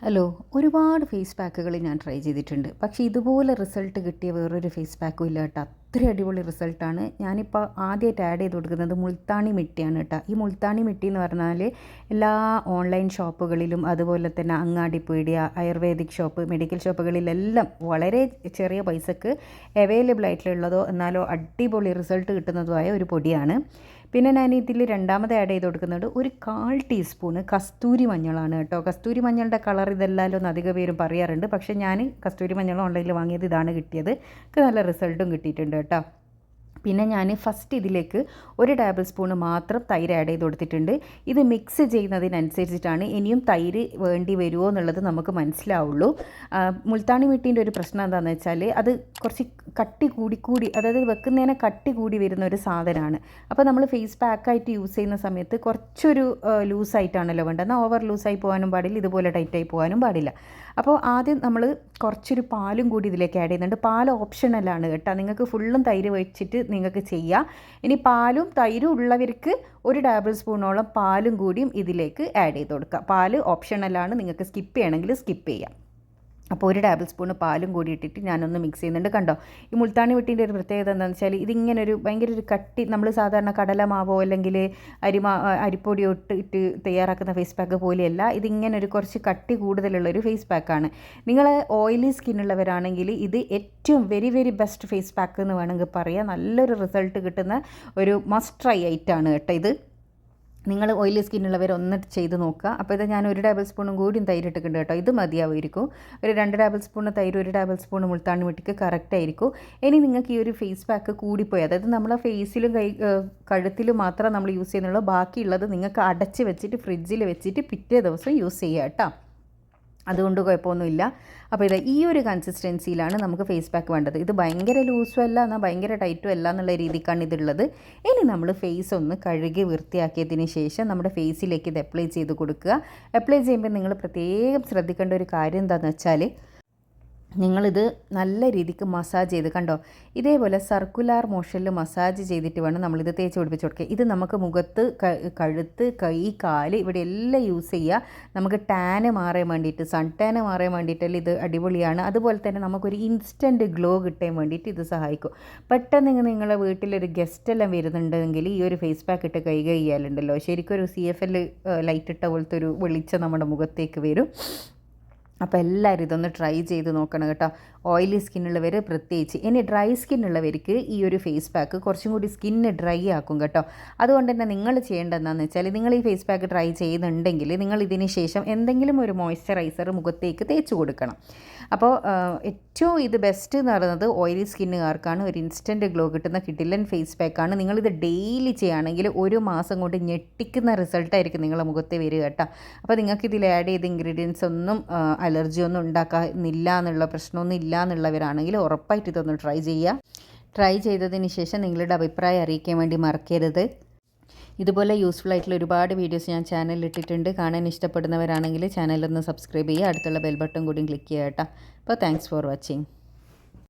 Hello, ഒരുപാട് face പാക്കുകൾ ഞാൻ try ചെയ്തിട്ടുണ്ട്. പക്ഷേ ഇതുപോലെ റിസൾട്ട് കിട്ടിയ വേറൊരു ഫേസ് പാക്കും ഇല്ല കേട്ടോ. അത്രയും അടിപൊളി റിസൾട്ടാണ്. ഞാനിപ്പോൾ ആദ്യമായിട്ട് ആഡ് ചെയ്ത് കൊടുക്കുന്നത് മുൾത്താണി മിട്ടിയാണ് കേട്ടോ. ഈ മുൾത്താണി മിട്ടി എന്ന് പറഞ്ഞാൽ എല്ലാ ഓൺലൈൻ ഷോപ്പുകളിലും അതുപോലെ തന്നെ അങ്ങാടിപ്പീടിയ, ആയുർവേദിക് ഷോപ്പ്, മെഡിക്കൽ ഷോപ്പുകളിലെല്ലാം വളരെ ചെറിയ പൈസക്ക് അവൈലബിൾ ആയിട്ടുള്ളതോ എന്നാലോ അടിപൊളി റിസൾട്ട് കിട്ടുന്നതുമായ ഒരു പൊടിയാണ്. പിന്നെ ഞാൻ ഇതിൽ രണ്ടാമത് ആഡ് ചെയ്ത് കൊടുക്കുന്നത് ഒരു 1/4 ടീസ്പൂണ് കസ്തൂരി മഞ്ഞളാണ് കേട്ടോ. കസ്തൂരി മഞ്ഞളുടെ കളർ ഇതല്ലാലോ എന്ന് അധിക പേരും പറയാറുണ്ട്. പക്ഷേ ഞാൻ കസ്തൂരി മഞ്ഞൾ ഓൺലൈനിൽ വാങ്ങിയത് ഇതാണ് കിട്ടിയത്. എനിക്ക് നല്ല റിസൾട്ടും കിട്ടിയിട്ടുണ്ട് കേട്ടോ. പിന്നെ ഞാൻ ഫസ്റ്റ് ഇതിലേക്ക് 1 ടേബിൾ സ്പൂൺ മാത്രം തൈര് ആഡ് ചെയ്ത് കൊടുത്തിട്ടുണ്ട്. ഇത് മിക്സ് ചെയ്യുന്നതിനനുസരിച്ചിട്ടാണ് ഇനിയും തൈര് വേണ്ടി വരുമോ എന്നുള്ളത് നമുക്ക് മനസ്സിലാവുള്ളൂ. മുൾത്താണി മിട്ടീൻ്റെ ഒരു പ്രശ്നം എന്താണെന്ന് വെച്ചാൽ അത് കുറച്ച് കട്ടി കൂടി അതായത് വെക്കുന്നതിനെ കട്ടി കൂടി വരുന്ന ഒരു സാധനമാണ്. അപ്പോൾ നമ്മൾ ഫേസ് പാക്കായിട്ട് യൂസ് ചെയ്യുന്ന സമയത്ത് കുറച്ചൊരു ലൂസായിട്ടാണല്ലോ വേണ്ടത്. എന്നാൽ ഓവർ ലൂസായി പോകാനും പാടില്ല, ഇതുപോലെ ടൈറ്റായി പോകാനും പാടില്ല. അപ്പോൾ ആദ്യം നമ്മൾ കുറച്ചൊരു പാലും കൂടി ഇതിലേക്ക് ആഡ് ചെയ്യുന്നുണ്ട്. പാൽ ഓപ്ഷണലാണ് കേട്ടോ. നിങ്ങൾക്ക് ഫുള്ളും തൈര് വെച്ചിട്ട് നിങ്ങൾക്ക് ചെയ്യാം. ഇനി പാലും തൈരും ഉള്ളവർക്ക് 1 ടേബിൾ സ്പൂണോളം പാലും കൂടിയും ഇതിലേക്ക് ആഡ് ചെയ്ത് കൊടുക്കുക. പാൽ ഓപ്ഷണലാണ്, നിങ്ങൾക്ക് സ്കിപ്പ് ചെയ്യണമെങ്കിൽ സ്കിപ്പ് ചെയ്യാം. അപ്പോൾ 1 ടേബിൾ സ്പൂണ് പാലും കൂടി ഇട്ടിട്ട് ഞാനൊന്ന് മിക്സ് ചെയ്യുന്നുണ്ട്. കണ്ടോ, ഈ മുൾത്താണി മിട്ടീൻ്റെ ഒരു പ്രത്യേകത എന്താണെന്ന് വെച്ചാൽ ഇതിങ്ങനെ ഭയങ്കര ഒരു കട്ടി, നമ്മൾ സാധാരണ കടലമാവോ അല്ലെങ്കിൽ അരിപ്പൊടിയോ ഇട്ട് തയ്യാറാക്കുന്ന ഫേസ് പാക്ക് പോലെയല്ല. ഇതിങ്ങനെ ഒരു കുറച്ച് കട്ടി കൂടുതലുള്ളൊരു ഫേസ് പാക്കാണ്. നിങ്ങൾ ഓയിലി സ്കിന്നുള്ളവരാണെങ്കിൽ ഇത് ഏറ്റവും വെരി ബെസ്റ്റ് ഫേസ് പാക്ക് എന്ന് വേണമെങ്കിൽ പറയാം. നല്ലൊരു റിസൾട്ട് കിട്ടുന്ന ഒരു മസ്റ്റ് ട്രൈ ആയിട്ടാണ് കേട്ടോ ഇത്. നിങ്ങൾ ഓയിലി സ്കിന്നുള്ളവർ ഒന്ന് ചെയ്ത് നോക്കുക. അപ്പോൾ ഇത് ഞാൻ 1 ടേബിൾ സ്പൂണും കൂടിയും തൈര് ഇട്ടിട്ടുണ്ട് കേട്ടോ. ഇത് മതിയാവുമായിരിക്കും. ഒരു 2 ടേബിൾ സ്പൂൺ തൈര്, 1 ടേബിൾ സ്പൂൺ മുൾത്താണി മിട്ടിക്ക് കറക്റ്റ് ആയിരിക്കും. ഇനി നിങ്ങൾക്ക് ഈ ഒരു ഫേസ് പാക്ക് കൂടിപ്പോയി, അതായത് നമ്മളെ ഫേസിലും കഴുത്തിലും മാത്രം നമ്മൾ യൂസ് ചെയ്യുന്നുള്ളൂ, ബാക്കിയുള്ളത് നിങ്ങൾക്ക് അടച്ച് വെച്ചിട്ട് ഫ്രിഡ്ജിൽ വെച്ചിട്ട് പിറ്റേ ദിവസം യൂസ് ചെയ്യുക കേട്ടോ. അതുകൊണ്ട് കുഴപ്പമൊന്നുമില്ല. അപ്പോൾ ഇത് ഈ ഒരു കൺസിസ്റ്റൻസിയിലാണ് നമുക്ക് ഫേസ് പാക്ക് വേണ്ടത്. ഇത് ഭയങ്കര ലൂസും അല്ല എന്നാൽ ഭയങ്കര ടൈറ്റും അല്ല എന്നുള്ള രീതിക്കാണ് ഇതുള്ളത്. ഇനി നമ്മൾ ഫേസ് ഒന്ന് കഴുകി വൃത്തിയാക്കിയതിന് ശേഷം നമ്മുടെ ഫേസിലേക്ക് ഇത് അപ്ലൈ ചെയ്ത് കൊടുക്കുക. അപ്ലൈ ചെയ്യുമ്പോൾ നിങ്ങൾ പ്രത്യേകം ശ്രദ്ധിക്കേണ്ട ഒരു കാര്യം എന്താണെന്ന് വെച്ചാൽ നിങ്ങളിത് നല്ല രീതിക്ക് മസാജ് ചെയ്ത്, കണ്ടോ, ഇതേപോലെ സർക്കുലാർ മോഷനിൽ മസാജ് ചെയ്തിട്ട് വേണം നമ്മളിത് തേച്ച് പിടിപ്പിച്ച് കൊടുക്കുക. ഇത് നമുക്ക് മുഖത്ത്, കഴുത്ത്, കൈ, കാല് ഇവിടെ എല്ലാം യൂസ് ചെയ്യുക. നമുക്ക് ടാന് മാറാൻ വേണ്ടിയിട്ട്, സൺ ടാന് മാറാൻ വേണ്ടിയിട്ടെല്ലാം ഇത് അടിപൊളിയാണ്. അതുപോലെ തന്നെ നമുക്കൊരു ഇൻസ്റ്റൻറ്റ് ഗ്ലോ കിട്ടാൻ വേണ്ടിയിട്ട് ഇത് സഹായിക്കും. പെട്ടെന്ന് നിങ്ങളുടെ വീട്ടിലൊരു ഗസ്റ്റെല്ലാം വരുന്നുണ്ടെങ്കിൽ ഈ ഒരു ഫേസ് പാക്ക് ഇട്ട് കൈ കഴിയാലുണ്ടല്ലോ, ശരിക്കും ഒരു CFL ലൈറ്റ് ഇട്ട പോലത്തെ ഒരു വെളിച്ചം നമ്മുടെ മുഖത്തേക്ക് വരും. അപ്പോൾ എല്ലാവരും ഇതൊന്ന് ട്രൈ ചെയ്ത് നോക്കണം കേട്ടോ. ഓയിലി സ്കിന്നുള്ളവർ പ്രത്യേകിച്ച്. ഇനി ഡ്രൈ സ്കിന്നുള്ളവർക്ക് ഈ ഒരു ഫേസ് പാക്ക് കുറച്ചും കൂടി സ്കിന്ന് ഡ്രൈ ആക്കും കേട്ടോ. അതുകൊണ്ട് തന്നെ നിങ്ങൾ ചെയ്യേണ്ടതെന്ന് വെച്ചാൽ, നിങ്ങൾ ഈ ഫേസ് പാക്ക് ട്രൈ ചെയ്യുന്നുണ്ടെങ്കിൽ നിങ്ങൾ ഇതിന് ശേഷം എന്തെങ്കിലും ഒരു മോയ്സ്ചറൈസർ മുഖത്തേക്ക് തേച്ച് കൊടുക്കണം. അപ്പോൾ ഏറ്റവും ഇത് ബെസ്റ്റ് എന്ന് പറയുന്നത് ഓയിലി സ്കിന്നുകാർക്കാണ്. ഒരു ഇൻസ്റ്റൻറ്റ് ഗ്ലോ കിട്ടുന്ന കിടിലൻ ഫേസ് പാക്കാണ്. നിങ്ങളിത് ഡെയിലി ചെയ്യുകയാണെങ്കിൽ 1 മാസം കൊണ്ട് ഞെട്ടിക്കുന്ന റിസൾട്ടായിരിക്കും നിങ്ങളുടെ മുഖത്ത് വരിക കേട്ടോ. അപ്പോൾ നിങ്ങൾക്ക് ഇതിൽ ആഡ് ചെയ്ത ഇൻഗ്രീഡിയൻസ് ഒന്നും അലർജി ഒന്നും ഉണ്ടാക്കുന്നില്ല എന്നുള്ള പ്രശ്നമൊന്നും ഇല്ല എന്നുള്ളവരാണെങ്കിൽ ഉറപ്പായിട്ട് ഇതൊന്ന് ട്രൈ ചെയ്യുക. ട്രൈ ചെയ്തതിന് ശേഷം നിങ്ങളുടെ അഭിപ്രായം അറിയിക്കാൻ വേണ്ടി മറക്കരുത്. ഇതുപോലെ യൂസ്ഫുൾ ആയിട്ടുള്ള ഒരുപാട് വീഡിയോസ് ഞാൻ ചാനലിൽ ഇട്ടിട്ടുണ്ട്. കാണാൻ ഇഷ്ടപ്പെടുന്നവരാണെങ്കിൽ ചാനലൊന്ന് സബ്സ്ക്രൈബ് ചെയ്യുക. അടുത്തുള്ള ബെൽ ബട്ടൺ കൂടി ക്ലിക്ക് ചെയ്യുക കേട്ടോ. അപ്പോൾ താങ്ക്സ് ഫോർ വാച്ചിങ്.